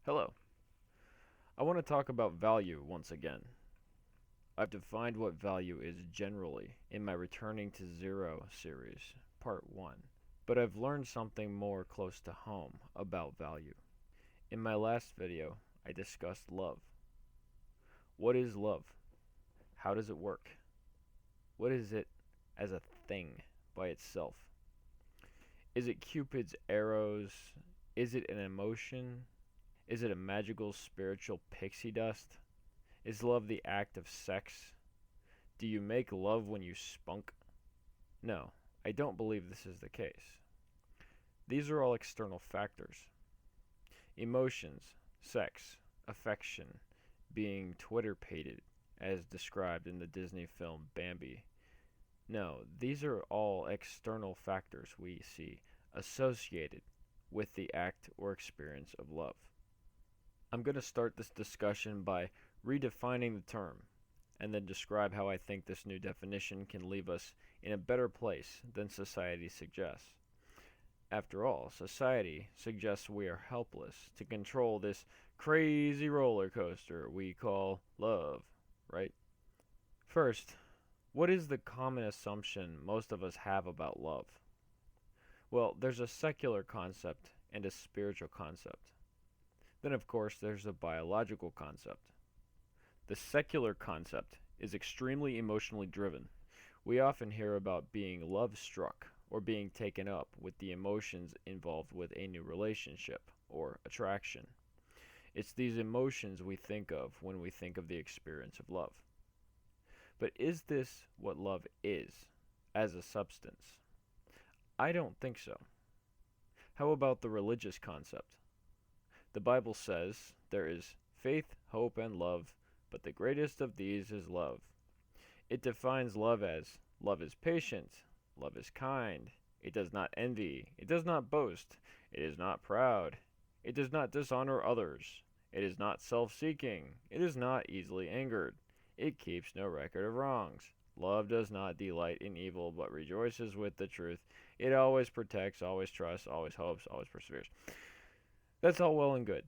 Hello. I want to talk about value once again. I've defined what value is generally in my Returning to Zero series, Part 1, but I've learned something more close to home about value. In my last video, I discussed love. What is love? How does it work? What is it as a thing by itself? Is it Cupid's arrows? Is it an emotion? Is it a magical spiritual pixie dust? Is love the act of sex? Do you make love when you spunk? No, I don't believe this is the case. These are all external factors. Emotions, sex, affection, being Twitter-pated, as described in the Disney film Bambi. No, these are all external factors we see associated with the act or experience of love. I'm going to start this discussion by redefining the term, and then describe how I think this new definition can leave us in a better place than society suggests. After all, society suggests we are helpless to control this crazy roller coaster we call love, right? First, what is the common assumption most of us have about love? Well, there's a secular concept and a spiritual concept. Then, of course, there's a biological concept. The secular concept is extremely emotionally driven. We often hear about being love-struck or being taken up with the emotions involved with a new relationship or attraction. It's these emotions we think of when we think of the experience of love. But is this what love is, as a substance? I don't think so. How about the religious concept? The Bible says there is faith, hope, and love, but the greatest of these is love. It defines love as love is patient, love is kind, it does not envy, it does not boast, it is not proud, it does not dishonor others, it is not self-seeking, it is not easily angered, it keeps no record of wrongs. Love does not delight in evil, but rejoices with the truth. It always protects, always trusts, always hopes, always perseveres. That's all well and good.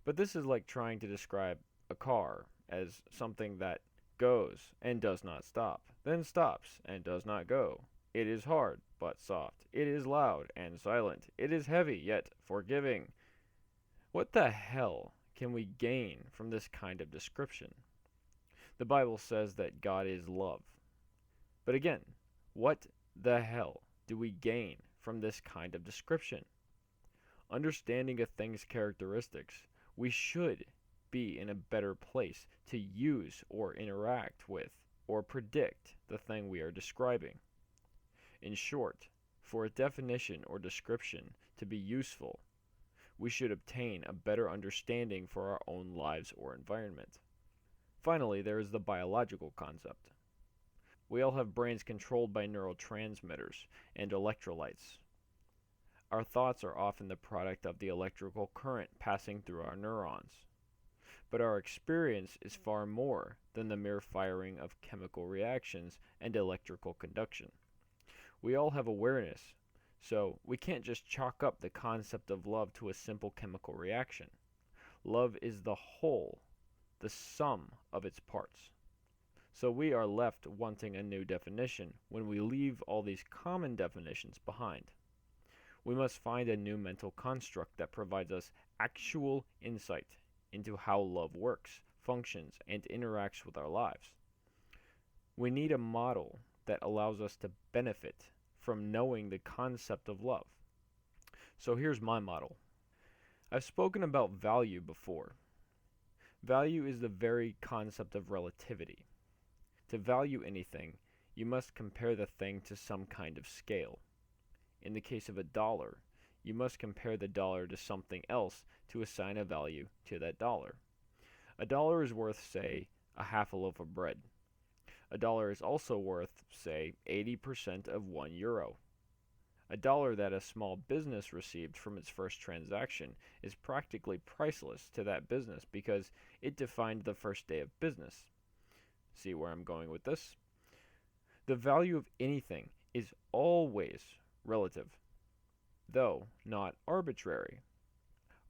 But this is like trying to describe a car as something that goes and does not stop, then stops and does not go. It is hard, but soft. It is loud and silent. It is heavy, yet forgiving. What the hell can we gain from this kind of description? The Bible says that God is love. But again, what the hell do we gain from this kind of description? Understanding a thing's characteristics, we should be in a better place to use or interact with or predict the thing we are describing. In short, for a definition or description to be useful, we should obtain a better understanding for our own lives or environment. Finally, there is the biological concept. We all have brains controlled by neurotransmitters and electrolytes. Our thoughts are often the product of the electrical current passing through our neurons. But our experience is far more than the mere firing of chemical reactions and electrical conduction. We all have awareness, so we can't just chalk up the concept of love to a simple chemical reaction. Love is the whole, the sum of its parts. So we are left wanting a new definition when we leave all these common definitions behind. We must find a new mental construct that provides us actual insight into how love works, functions, and interacts with our lives. We need a model that allows us to benefit from knowing the concept of love. So here's my model. I've spoken about value before. Value is the very concept of relativity. To value anything, you must compare the thing to some kind of scale. In the case of a dollar, you must compare the dollar to something else to assign a value to that dollar. A dollar is worth, say, a half a loaf of bread. A dollar is also worth, say, 80% of €1. A dollar that a small business received from its first transaction is practically priceless to that business because it defined the first day of business. See where I'm going with this? The value of anything is always relative, though not arbitrary.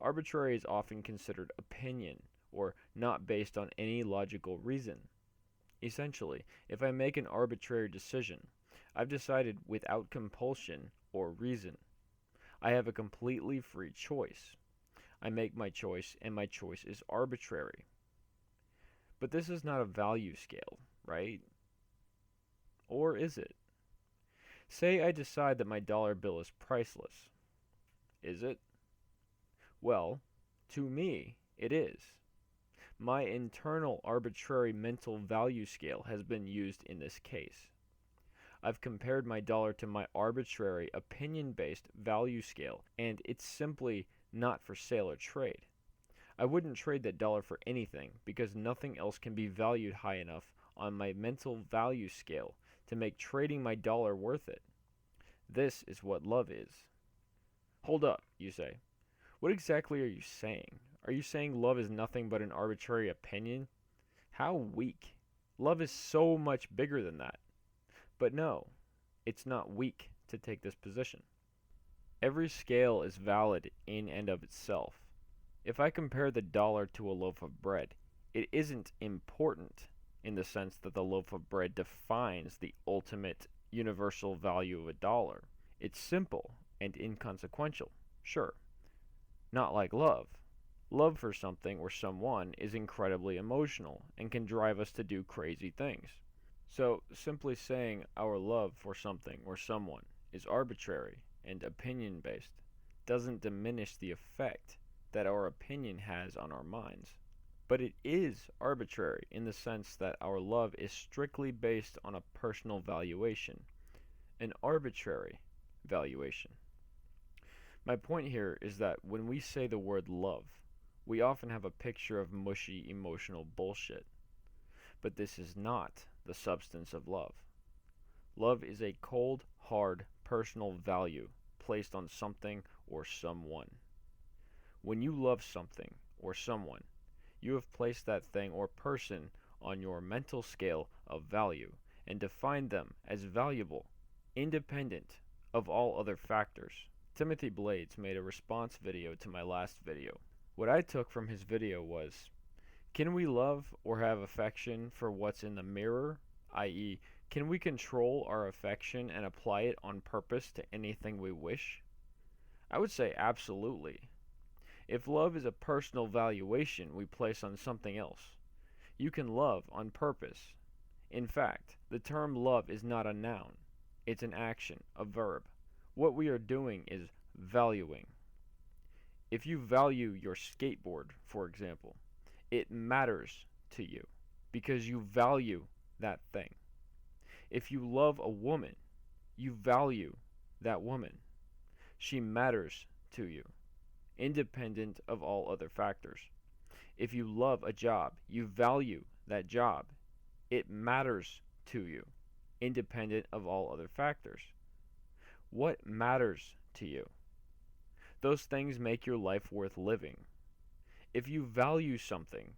Arbitrary is often considered opinion or not based on any logical reason. Essentially, if I make an arbitrary decision, I've decided without compulsion or reason. I have a completely free choice. I make my choice, and my choice is arbitrary. But this is not a value scale, right? Or is it? Say I decide that my dollar bill is priceless. Is it? Well, to me, it is. My internal arbitrary mental value scale has been used in this case. I've compared my dollar to my arbitrary opinion-based value scale, and it's simply not for sale or trade. I wouldn't trade that dollar for anything because nothing else can be valued high enough on my mental value scale to make trading my dollar worth it. This is what love is. Hold up, you say. What exactly are you saying? Are you saying love is nothing but an arbitrary opinion? How weak. Love is so much bigger than that. But no, it's not weak to take this position. Every scale is valid in and of itself. If I compare the dollar to a loaf of bread, it isn't important in the sense that the loaf of bread defines the ultimate universal value of a dollar. It's simple and inconsequential, sure. Not like love. Love for something or someone is incredibly emotional and can drive us to do crazy things. So, simply saying our love for something or someone is arbitrary and opinion-based doesn't diminish the effect that our opinion has on our minds. But it is arbitrary in the sense that our love is strictly based on a personal valuation, an arbitrary valuation. My point here is that when we say the word love, we often have a picture of mushy emotional bullshit. But this is not the substance of love. Love is a cold, hard, personal value placed on something or someone. When you love something or someone, you have placed that thing or person on your mental scale of value and defined them as valuable, independent of all other factors. Timothy Blades made a response video to my last video. What I took from his video was, can we love or have affection for what's in the mirror, i.e., can we control our affection and apply it on purpose to anything we wish? I would say absolutely. If love is a personal valuation we place on something else, you can love on purpose. In fact, the term love is not a noun. It's an action, a verb. What we are doing is valuing. If you value your skateboard, for example, it matters to you because you value that thing. If you love a woman, you value that woman. She matters to you, independent of all other factors. If you love a job, you value that job. It matters to you, independent of all other factors. What matters to you? Those things make your life worth living. If you value something,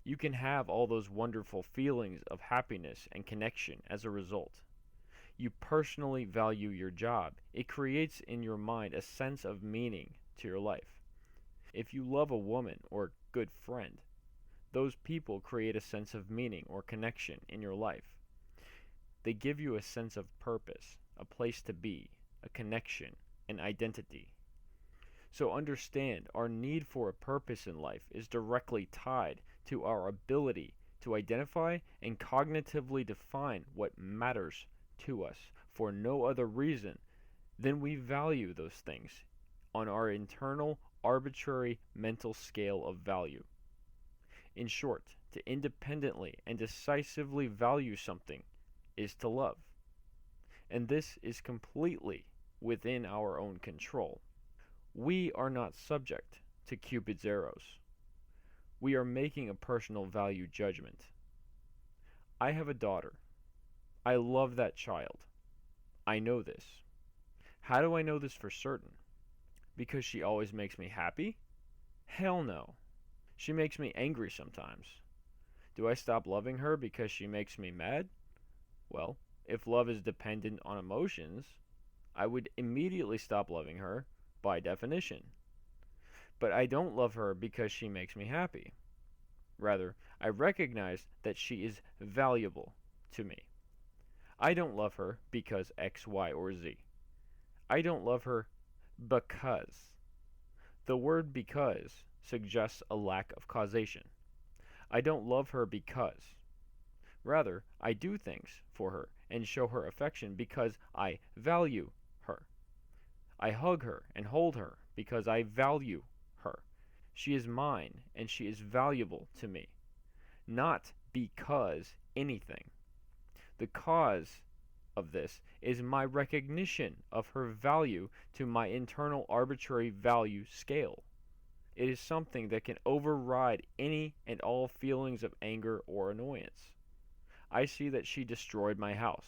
you can have all those wonderful feelings of happiness and connection as a result. You personally value your job. It creates in your mind a sense of meaning to your life. If you love a woman or a good friend, those people create a sense of meaning or connection in your life. They give you a sense of purpose, a place to be, a connection, an identity. So understand, our need for a purpose in life is directly tied to our ability to identify and cognitively define what matters to us for no other reason than we value those things on our internal, arbitrary mental scale of value. In short, to independently and decisively value something is to love. And this is completely within our own control. We are not subject to Cupid's arrows. We are making a personal value judgment. I have a daughter. I love that child. I know this. How do I know this for certain? Because she always makes me happy? Hell no. She makes me angry sometimes. Do I stop loving her because she makes me mad? Well, if love is dependent on emotions, I would immediately stop loving her by definition. But I don't love her because she makes me happy. Rather, I recognize that she is valuable to me. I don't love her because X, Y, or Z. I don't love her because. The word because suggests a lack of causation. I don't love her because. Rather, I do things for her and show her affection because I value her. I hug her and hold her because I value her. She is mine and she is valuable to me. Not because anything. The cause of this is my recognition of her value to my internal arbitrary value scale. It is something that can override any and all feelings of anger or annoyance. I see that she destroyed my house,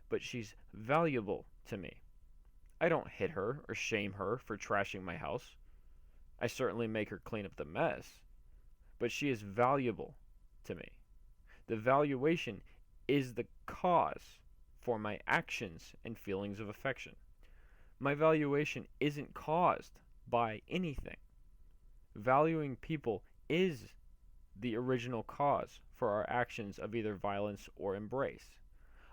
but she's valuable to me. I don't hit her or shame her for trashing my house. I certainly make her clean up the mess, but she is valuable to me. The valuation is the cause for my actions and feelings of affection. My valuation isn't caused by anything. Valuing people is the original cause for our actions of either violence or embrace.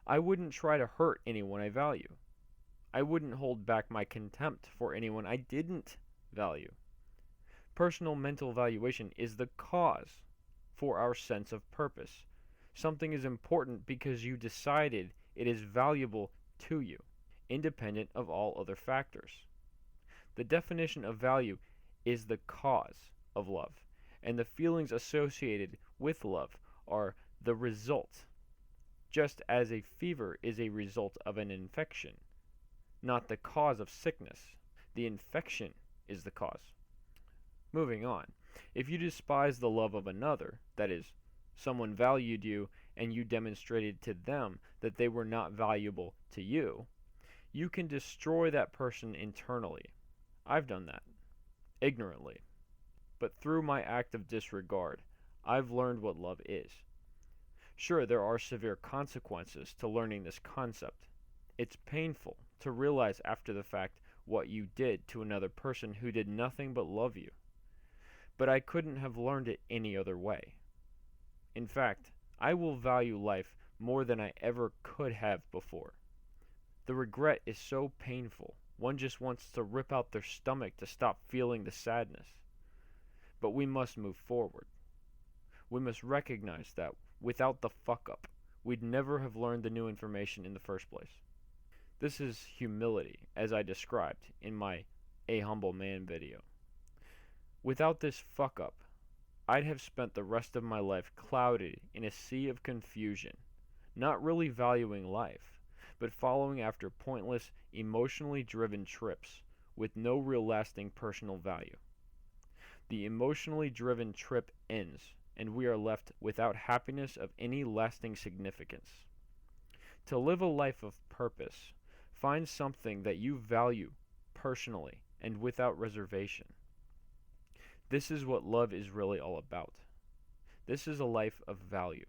I wouldn't try to hurt anyone I value. I wouldn't hold back my contempt for anyone I didn't value. Personal mental valuation is the cause for our sense of purpose. Something is important because you decided it is valuable to you, independent of all other factors. The definition of value is the cause of love, and the feelings associated with love are the result, just as a fever is a result of an infection, not the cause of sickness. The infection is the cause. Moving on, if you despise the love of another, that is, someone valued you and you demonstrated to them that they were not valuable to you, you can destroy that person internally. I've done that, ignorantly. But through my act of disregard, I've learned what love is. Sure, there are severe consequences to learning this concept. It's painful to realize after the fact what you did to another person who did nothing but love you. But I couldn't have learned it any other way. In fact, I will value life more than I ever could have before. The regret is so painful, one just wants to rip out their stomach to stop feeling the sadness. But we must move forward. We must recognize that without the fuck up, we'd never have learned the new information in the first place. This is humility, as I described in my A Humble Man video. Without this fuck up, I'd have spent the rest of my life clouded in a sea of confusion, not really valuing life, but following after pointless, emotionally driven trips with no real lasting personal value. The emotionally driven trip ends, and we are left without happiness of any lasting significance. To live a life of purpose, find something that you value personally and without reservation. This is what love is really all about. This is a life of value.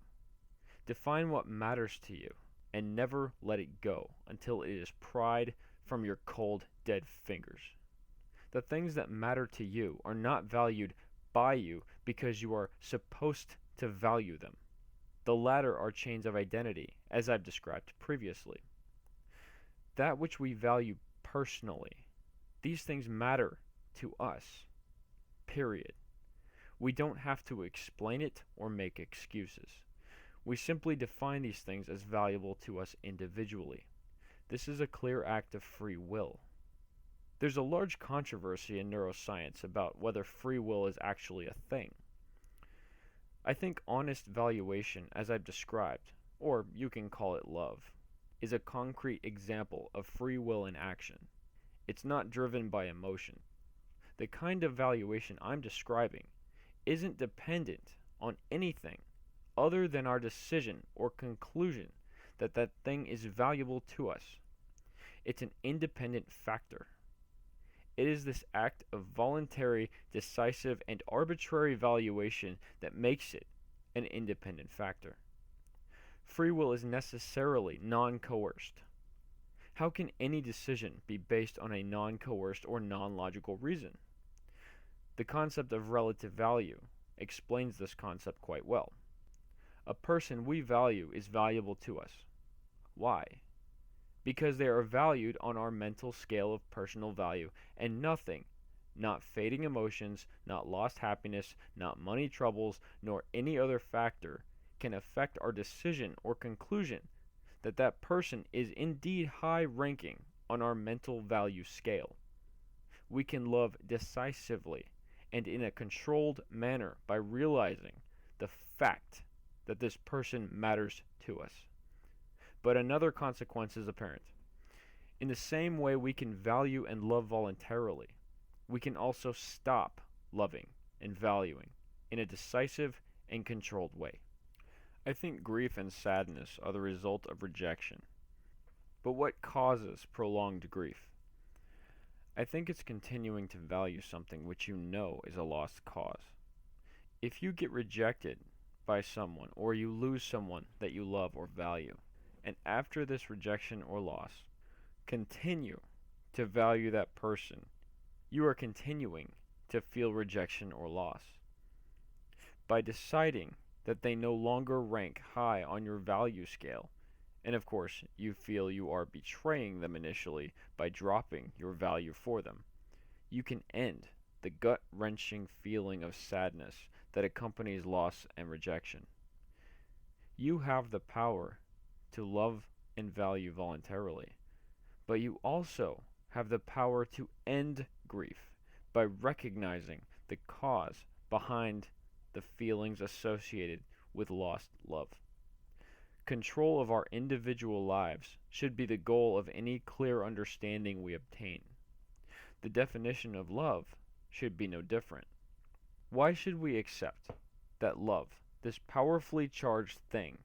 Define what matters to you and never let it go until it is pried from your cold, dead fingers. The things that matter to you are not valued by you because you are supposed to value them. The latter are chains of identity, as I've described previously. That which we value personally, these things matter to us. Period. We don't have to explain it or make excuses. We simply define these things as valuable to us individually. This is a clear act of free will. There's a large controversy in neuroscience about whether free will is actually a thing. I think honest valuation, as I've described, or you can call it love, is a concrete example of free will in action. It's not driven by emotion. The kind of valuation I'm describing isn't dependent on anything other than our decision or conclusion that that thing is valuable to us. It's an independent factor. It is this act of voluntary, decisive, and arbitrary valuation that makes it an independent factor. Free will is necessarily non-coerced. How can any decision be based on a non-coerced or non-logical reason? The concept of relative value explains this concept quite well. A person we value is valuable to us. Why? Because they are valued on our mental scale of personal value, and nothing, not fading emotions, not lost happiness, not money troubles, nor any other factor, can affect our decision or conclusion that that person is indeed high ranking on our mental value scale. We can love decisively and in a controlled manner by realizing the fact that this person matters to us. But another consequence is apparent. In the same way we can value and love voluntarily, we can also stop loving and valuing in a decisive and controlled way. I think grief and sadness are the result of rejection. But what causes prolonged grief? I think it's continuing to value something which you know is a lost cause. If you get rejected by someone or you lose someone that you love or value, and after this rejection or loss, continue to value that person, you are continuing to feel rejection or loss. By deciding that they no longer rank high on your value scale, and of course you feel you are betraying them initially by dropping your value for them, you can end the gut-wrenching feeling of sadness that accompanies loss and rejection. You have the power to love and value voluntarily, but you also have the power to end grief by recognizing the cause behind the feelings associated with lost love. Control of our individual lives should be the goal of any clear understanding we obtain. The definition of love should be no different. Why should we accept that love, this powerfully charged thing,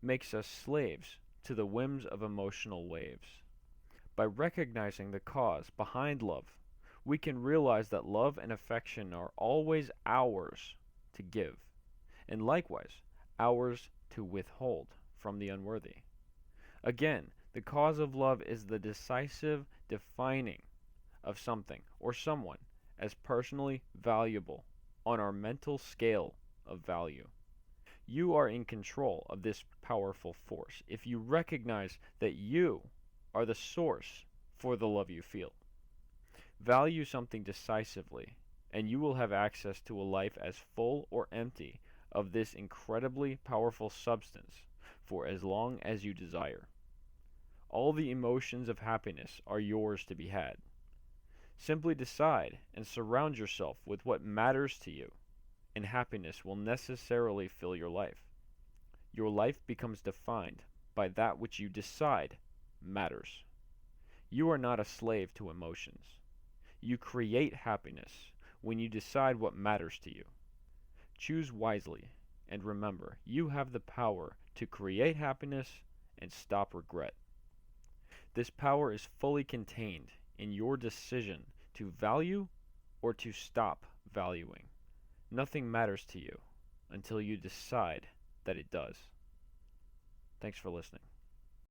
makes us slaves to the whims of emotional waves? By recognizing the cause behind love, we can realize that love and affection are always ours to give, and likewise ours to withhold from the unworthy. Again, the cause of love is the decisive defining of something or someone as personally valuable on our mental scale of value. You are in control of this powerful force if you recognize that you are the source for the love you feel. Value something decisively, and you will have access to a life as full or empty of this incredibly powerful substance for as long as you desire. All the emotions of happiness are yours to be had. Simply decide and surround yourself with what matters to you, and happiness will necessarily fill your life. Your life becomes defined by that which you decide matters. You are not a slave to emotions. You create happiness when you decide what matters to you. Choose wisely, and remember, you have the power to create happiness and stop regret. This power is fully contained in your decision to value or to stop valuing. Nothing matters to you until you decide that it does. Thanks for listening.